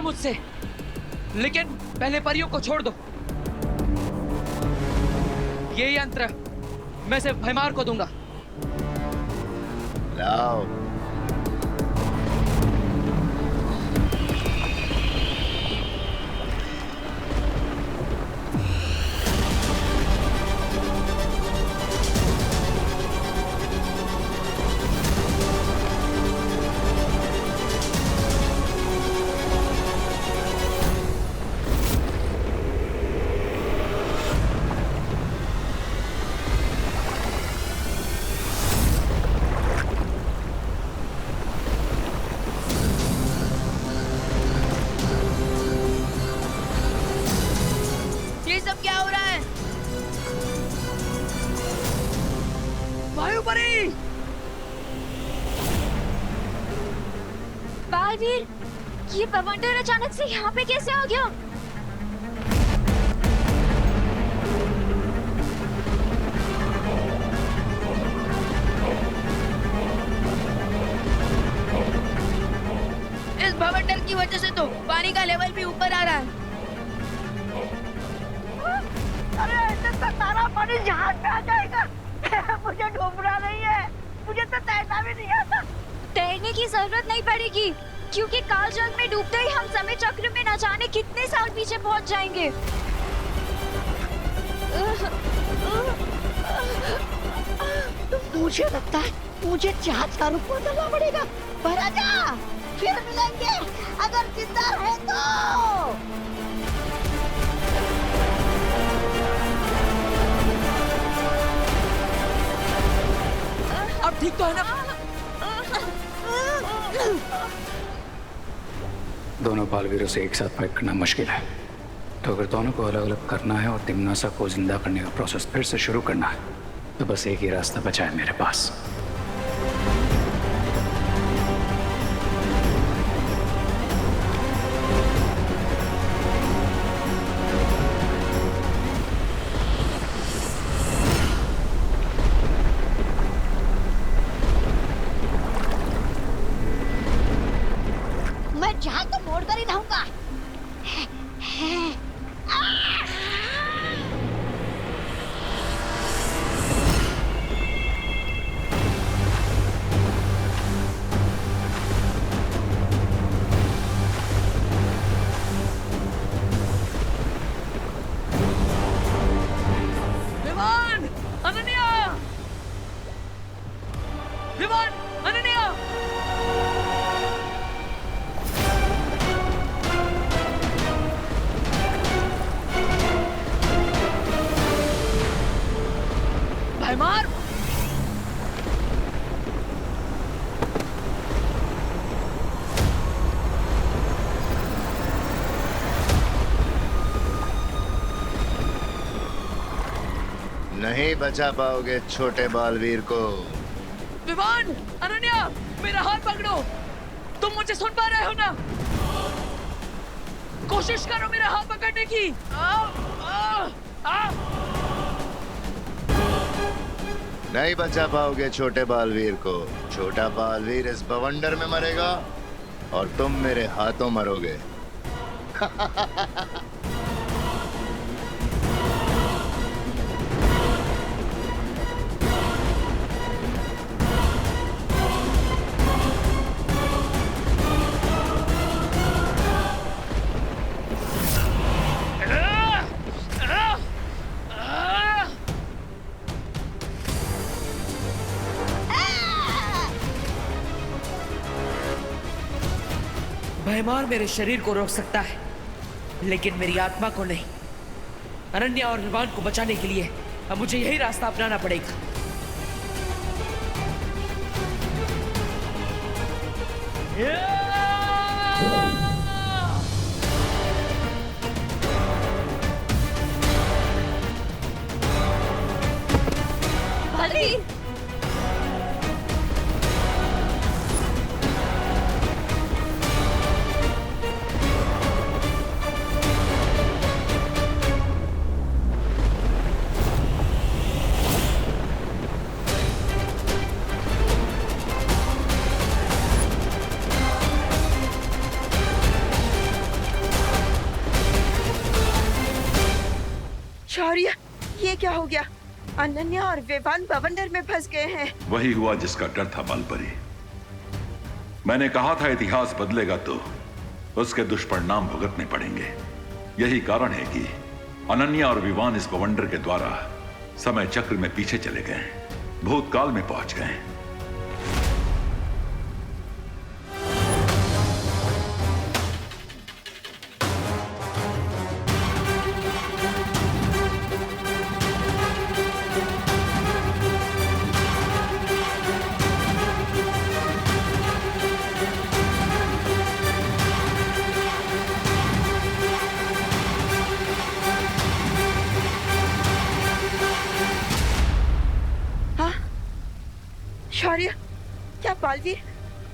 मुझसे, लेकिन पहले परियों को छोड़ दो। ये यंत्र मैं सिर्फ भैमार को दूंगा। लाओ। बालवीर, ये बवंडर अचानक से यहाँ पे कैसे आ गया? इस बवंडर की वजह से तो पानी का लेवल भी ऊपर आ रहा है। अरे ऐसे तो सारा पानी जहाज पे आ जाएगा। मुझे डूबना नहीं है, मुझे तो तैरना भी नहीं आता। तैरने की जरूरत नहीं पड़ेगी, क्योंकि काल जल में डूबते ही हम समय चक्र में न जाने कितने साल पीछे पहुंच जाएंगे। मुझे लगता है मुझे जहाज का रुख बदलना पड़ेगा। पर आजा, फिर मिलेंगे अगर जिंदा है तो। अब ठीक तो है ना? दोनों बालवीरों से एक साथ फाइट करना मुश्किल है, तो अगर दोनों को अलग अलग करना है और तिम्नासा को जिंदा करने का प्रोसेस फिर से शुरू करना है, तो बस एक ही रास्ता बचा है मेरे पास। मैं जहाज तो मोड़ कर ही रहूंगा। विमान! अनन्या! विमान! अनन्या! भैमार! नहीं बचा पाओगे छोटे बालवीर को। विमान! अनन्या! मेरा हाथ पकड़ो। तुम मुझे सुन पा रहे हो ना? कोशिश करो मेरा हाथ पकड़ने की। नहीं बचा पाओगे छोटे बालवीर को। छोटा बालवीर इस बवंडर में मरेगा और तुम मेरे हाथों मरोगे। भैमार मेरे शरीर को रोक सकता है, लेकिन मेरी आत्मा को नहीं। अनन्या और विमान को बचाने के लिए अब मुझे यही रास्ता अपनाना पड़ेगा। बालवीर! शौर्य, ये क्या हो गया? अनन्या और विवान बवंडर में फंस गए हैं। वही हुआ जिसका डर था बालपरी। मैंने कहा था इतिहास बदलेगा तो उसके दुष्परिणाम भुगतने पड़ेंगे। यही कारण है कि अनन्या और विवान इस बवंडर के द्वारा समय चक्र में पीछे चले गए, भूतकाल में पहुंच गए। शौर्य, क्या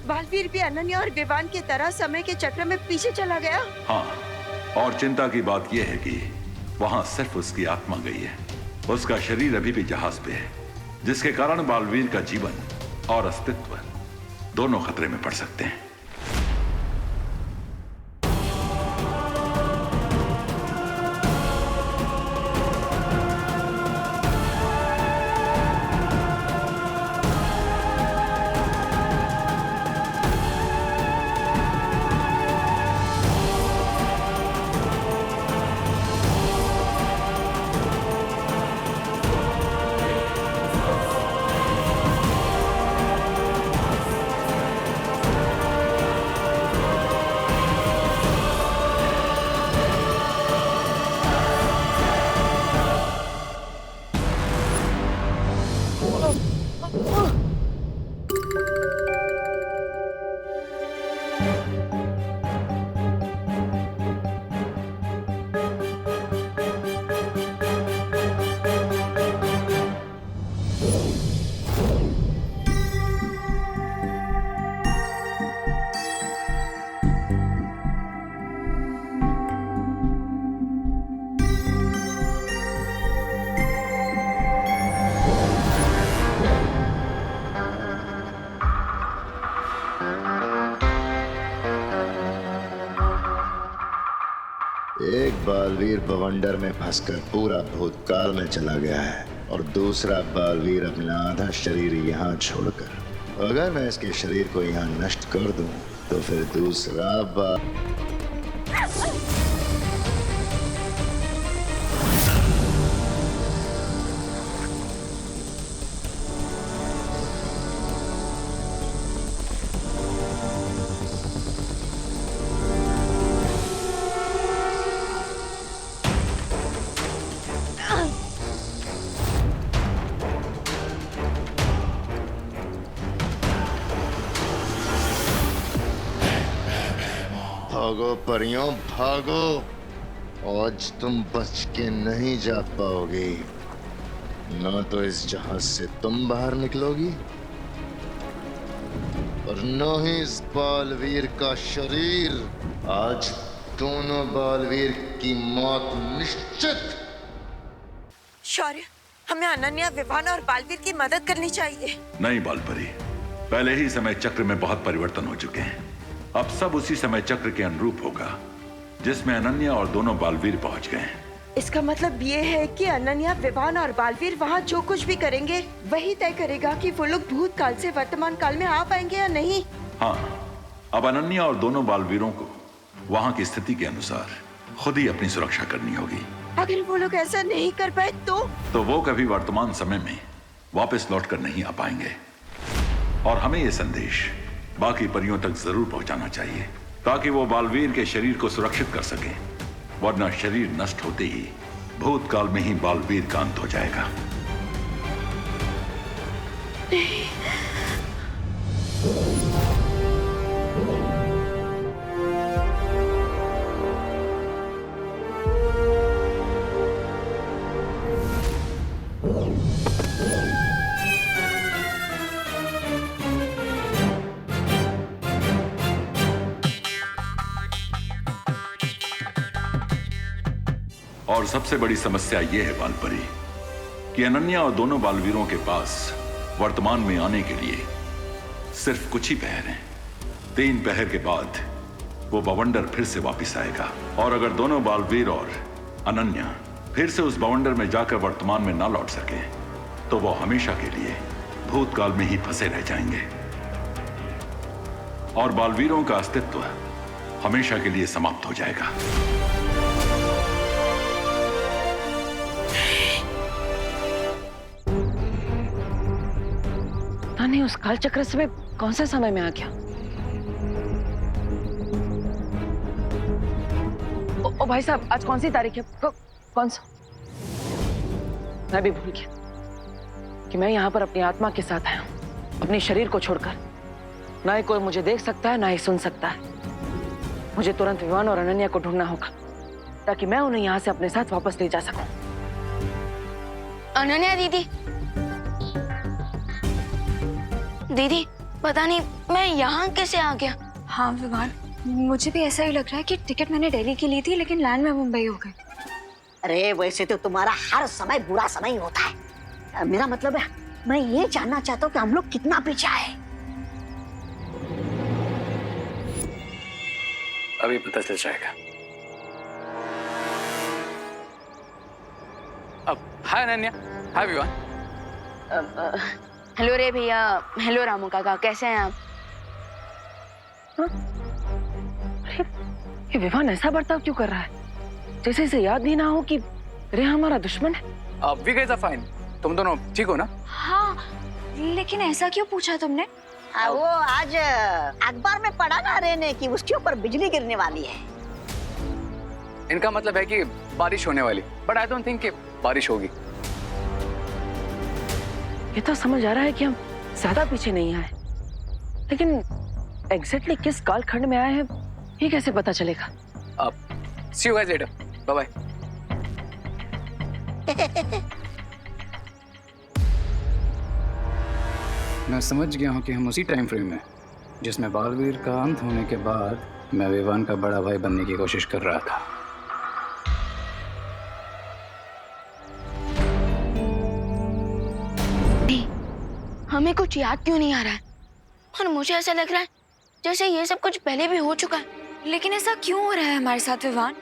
बालवीर भी अनन्या और विवान की तरह समय के चक्र में पीछे चला गया? हाँ, और चिंता की बात यह है कि वहां सिर्फ उसकी आत्मा गई है। उसका शरीर अभी भी जहाज पे है, जिसके कारण बालवीर का जीवन और अस्तित्व दोनों खतरे में पड़ सकते हैं। एक बालवीर बवंडर में फंसकर पूरा भूतकाल में चला गया है और दूसरा बालवीर अपना आधा शरीर यहाँ छोड़कर, अगर मैं इसके शरीर को यहाँ नष्ट कर दूं तो फिर दूसरा भागो परियों भागो, आज तुम बच के नहीं जा पाओगी। ना तो इस जहाज से तुम बाहर निकलोगी और न ही इस बालवीर का शरीर। आज दोनों बालवीर की मौत निश्चित। शौर्य, हमें अनन्या, विवान और बालवीर की मदद करनी चाहिए। नहीं बालपरी, पहले ही समय चक्र में बहुत परिवर्तन हो चुके हैं। अब सब उसी समय चक्र के अनुरूप होगा जिसमें अनन्या और दोनों बालवीर पहुंच गए हैं। इसका मतलब ये है कि अनन्या, विवान और बालवीर वहाँ जो कुछ भी करेंगे वही तय करेगा कि वो लोग भूतकाल से वर्तमान काल में आ पाएंगे या नहीं। हाँ, अब अनन्या और दोनों बालवीरों को वहाँ की स्थिति के अनुसार खुद ही अपनी सुरक्षा करनी होगी। अगर वो लोग ऐसा नहीं कर पाए तो वो कभी वर्तमान समय में वापस लौटकर नहीं आ पाएंगे। और हमें ये संदेश बाकी परियों तक जरूर पहुंचाना चाहिए ताकि वो बालवीर के शरीर को सुरक्षित कर सकें, वरना शरीर नष्ट होते ही भूतकाल में ही बालवीर का अंत हो जाएगा। और सबसे बड़ी समस्या यह है बालपरी कि अनन्या और दोनों बालवीरों के पास वर्तमान में आने के लिए सिर्फ कुछ ही पहर हैं। 3 पहर के बाद वो बवंडर फिर से वापस आएगा और अगर दोनों बालवीर और अनन्या फिर से उस बवंडर में जाकर वर्तमान में ना लौट सके तो वो हमेशा के लिए भूतकाल में ही फंसे रह जाएंगे और बालवीरों का अस्तित्व हमेशा के लिए समाप्त हो जाएगा। नहीं, उस काल चक्र से मैं कौन से समय में आ गया? ओ भाई साहब, आज कौन सी तारीख है? कौन सा? मैं भी भूल गया कि मैं यहाँ पर अपनी आत्मा के साथ आया हूँ, अपने शरीर को छोड़कर। ना ही कोई मुझे देख सकता है, ना ही सुन सकता है। मुझे तुरंत विवान और अनन्या को ढूंढना होगा ताकि मैं उन्हें यहाँ से अपने साथ वापस ले जा सकूं। अनन्या दीदी, दीदी पता नहीं मैं यहाँ कैसे आ गया। हाँ विवान, मुझे भी ऐसा ही लग रहा है कि टिकट मैंने दिल्ली की ली थी लेकिन लैंड में मुंबई हो गई। अरे वैसे तो तुम्हारा हर समय बुरा समय ही होता है। मेरा मतलब है, मैं ये जानना चाहता हूँ कि हम लोग कितना पीछे आए। अभी पता चल जाएगा। अब हाय अनन्या, हाय विवान। हेलो रे भैया, हेलो रामू काका, कैसे हैं आप? ये विवान ऐसा बर्ताव क्यों कर रहा है, जैसे इसे याद भी ना हो कि रे हमारा दुश्मन है। We guys are fine. तुम दोनों ठीक हो ना? हाँ, लेकिन ऐसा क्यों पूछा तुमने? वो आज अखबार में पढ़ा ना रे ने कि उसके ऊपर बिजली गिरने वाली है। इनका मतलब है कि बारिश होने वाली, बट आई डोंट थिंक कि बारिश होगी। ये तो समझ आ रहा है कि हम ज्यादा पीछे नहीं आए, लेकिन एग्जैक्टली किस कालखंड में आए हैं ये कैसे पता चलेगा? See you guys later, bye bye. मैं समझ गया हूँ कि हम उसी टाइम फ्रेम में जिसमें बालवीर का अंत होने के बाद मैं विवान का बड़ा भाई बनने की कोशिश कर रहा था। हमें कुछ याद क्यों नहीं आ रहा है और मुझे ऐसा लग रहा है जैसे ये सब कुछ पहले भी हो चुका है। लेकिन ऐसा क्यों हो रहा है हमारे साथ विवान?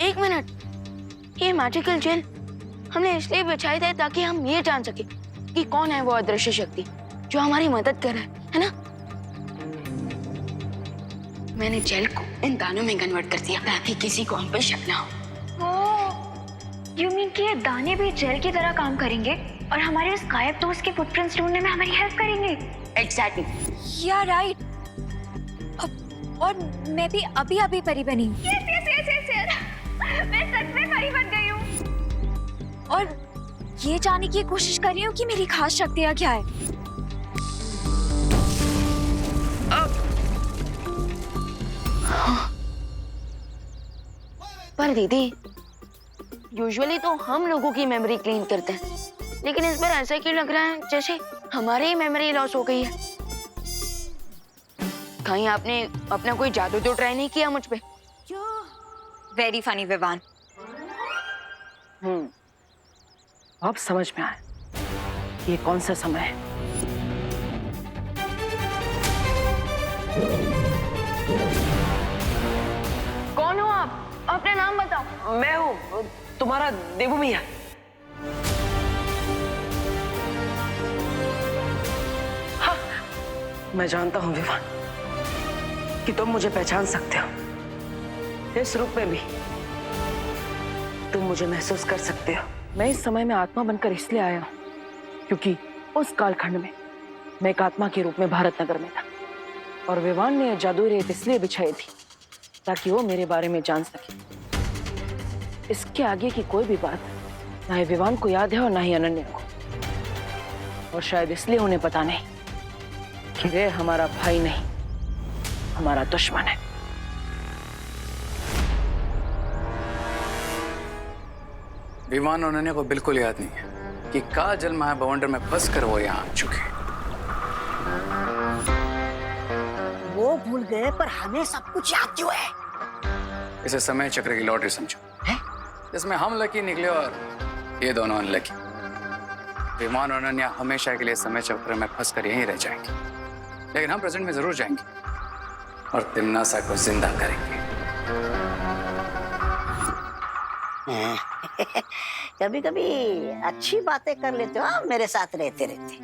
एक मिनट, ये मैजिकल जेल हमने इसलिए बिछाई थी ताकि हम ये जान सके कि कौन है वो अदृश्य शक्ति जो हमारी मदद कर रहा है ना? मैंने जेल को इन दानों में कन्वर्ट कर दिया ताकि किसी को हम पे शक ना हो। यू मीन कि ये दाने भी जेल की तरह काम करेंगे और हमारे उस गायब दोस्त के फुटप्रिंट्स ढूंढने में हमारी हेल्प करेंगे? एग्जैक्टली। या राइट। और मैं भी अभी परी बनी हूँ। मैं सच में परी बन गई हूँ और ये जानने की कोशिश कर रही हूँ कि मेरी खास शक्तियाँ क्या है। पर दीदी, यूजुअली तो हम लोगों की मेमोरी क्लीन करते हैं, लेकिन इस बार ऐसा क्यों लग रहा है जैसे हमारी ही मेमोरी लॉस हो गई है? कहीं आपने अपना कोई जादू तो ट्राई नहीं किया मुझ पे? Very funny Vivaan. अब समझ में आया ये कौन सा समय है। कौन हो आप? अपना नाम बताओ। मैं हूँ तुम्हारा देवू भैया। हाँ, मैं जानता हूँ विवान कि तुम मुझे पहचान सकते हो। इस रूप में भी तुम मुझे महसूस कर सकते हो। मैं इस समय में आत्मा बनकर इसलिए आया हूँ क्योंकि उस कालखंड में मैं एक आत्मा के रूप में भारत नगर में था और विवान ने जादुई रेत इसलिए बिछाई थी ताकि वो मेरे बारे में जान सके। इसके आगे की कोई भी बात ना ही विवान को याद है और ना ही अनन्या को, और शायद इसलिए उन्हें पता नहीं कि वे हमारा भाई नहीं, हमारा दुश्मन है। विवान और अनन्या को बिल्कुल याद नहीं है कि काल जल महाबवंडर में फंस कर वो यहाँ आ चुके। वो भूल गए पर हमें सब कुछ याद क्यों है? इसे समय चक्र की लॉटरी समझो, जिसमें हम लकी निकले और ये दोनों अनलकी। विमान और अनन्या हमेशा के लिए समय चक्र में फंस कर यहीं रह जाएंगे, लेकिन हम प्रेजेंट में जरूर जाएंगे और तिमनासा को जिंदा करेंगे। कभी कभी अच्छी बातें कर लेते हो आप मेरे साथ रहते रहते।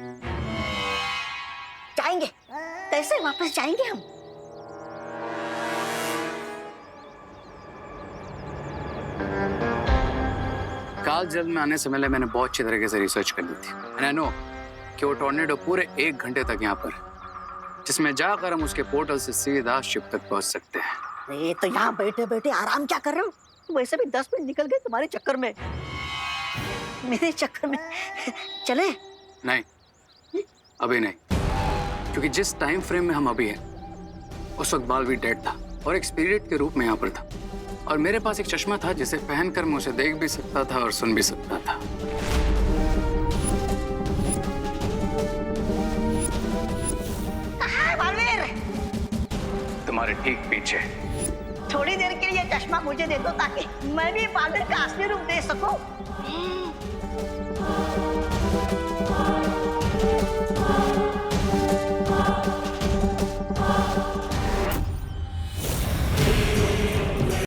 जाएंगे कैसे वापस जाएंगे हम? काल जल में आने से पहले मैंने बहुत अच्छी तरीके से रिसर्च कर ली थी। एंड आई नो कि वो टॉर्नेडो पूरे 1 घंटे तक यहाँ पर, जिसमें जाकर हम उसके पोर्टल से सीधा शिप तक पहुंच सकते हैं। ये तो यहाँ बैठे बैठे आराम क्या कर रहे हो? वैसे भी 10 मिनट निकल गए तुम्हारे चक्कर में, मेरे चक्कर में। चले? नहीं, अभी नहीं, क्योंकि जिस टाइम फ्रेम में हम अभी हैं उस वक्त बालवीर डेड था और एक स्पिरिट के रूप में यहाँ पर था, और मेरे पास एक चश्मा था जिसे पहनकर मैं उसे देख भी सकता था और सुन भी सकता था। कहाँ है बालवीर? तुम्हारे ठीक पीछे। थोड़ी देर के लिए चश्मा मुझे दे दो ताकि मैं भी बालवीर का असली रूप देख सकूं।